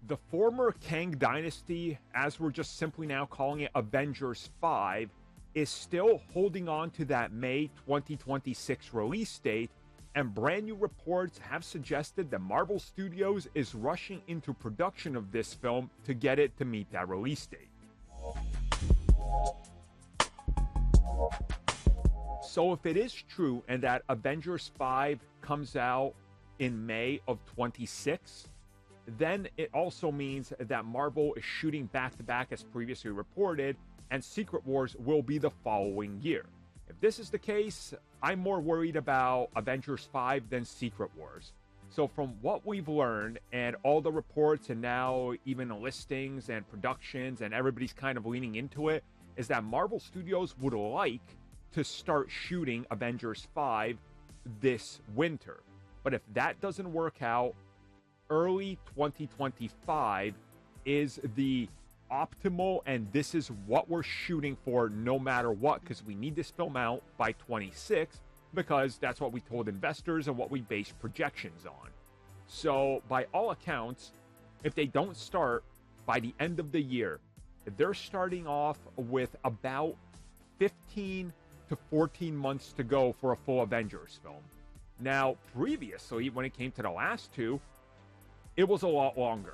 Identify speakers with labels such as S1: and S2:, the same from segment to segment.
S1: The former Kang Dynasty, as we're just simply now calling it Avengers 5, is still holding on to that May 2026 release date, and brand new reports have suggested that Marvel Studios is rushing into production of this film to get it to meet that release date. So if it is true and that Avengers 5 comes out in May of 26, then it also means that Marvel is shooting back-to-back as previously reported, and Secret Wars will be the following year. If this is the case, I'm more worried about Avengers 5 than Secret Wars. So from what we've learned and all the reports and now even the listings and productions and everybody's kind of leaning into it, is that Marvel Studios would like to start shooting Avengers 5 this winter. But if that doesn't work out, early 2025 is the optimal, and this is what we're shooting for no matter what, because we need this film out by 26, because that's what we told investors and what we base projections on. So by all accounts, if they don't start by the end of the year, they're starting off with about 15 to 14 months to go for a full Avengers film. Now, previously, when it came to the last two, it was a lot longer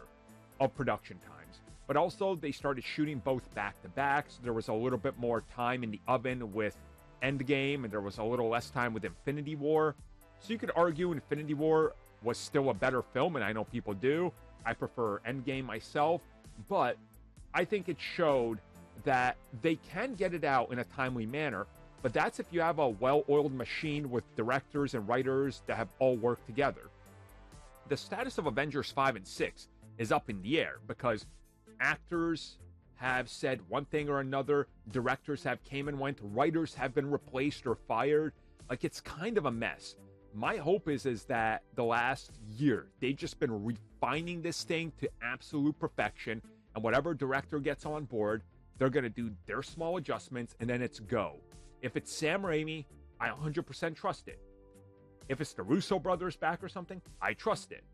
S1: of production times. But also, they started shooting both back-to-back, so there was a little bit more time in the oven with Endgame, and there was a little less time with Infinity War. So you could argue Infinity War was still a better film, and I know people do. I prefer Endgame myself, but I think it showed that they can get it out in a timely manner, but that's if you have a well-oiled machine with directors and writers that have all worked together. The status of Avengers 5 and 6 is up in the air because actors have said one thing or another, directors have came and went, writers have been replaced or fired. Like, it's kind of a mess. My hope is that the last year, they've just been refining this thing to absolute perfection, and whatever director gets on board, they're going to do their small adjustments, and then it's go. If it's Sam Raimi, I 100% trust it. If it's the Russo Brothers back or something, I trust it.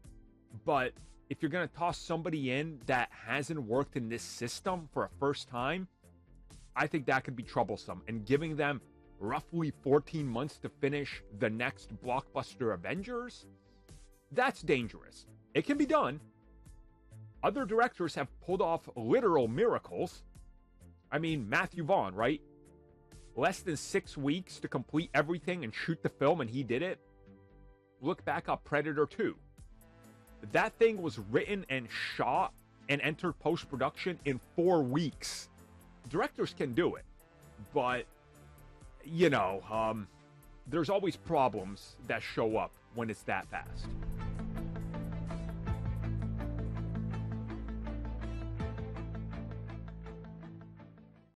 S1: But if you're going to toss somebody in that hasn't worked in this system for a first time, I think that could be troublesome. And giving them roughly 14 months to finish the next blockbuster Avengers, that's dangerous. It can be done. Other directors have pulled off literal miracles. I mean, Matthew Vaughn, right? Less than 6 weeks to complete everything and shoot the film, and he did it. Look back at Predator 2. That thing was written and shot and entered post-production in 4 weeks. Directors can do it, but, there's always problems that show up when it's that fast.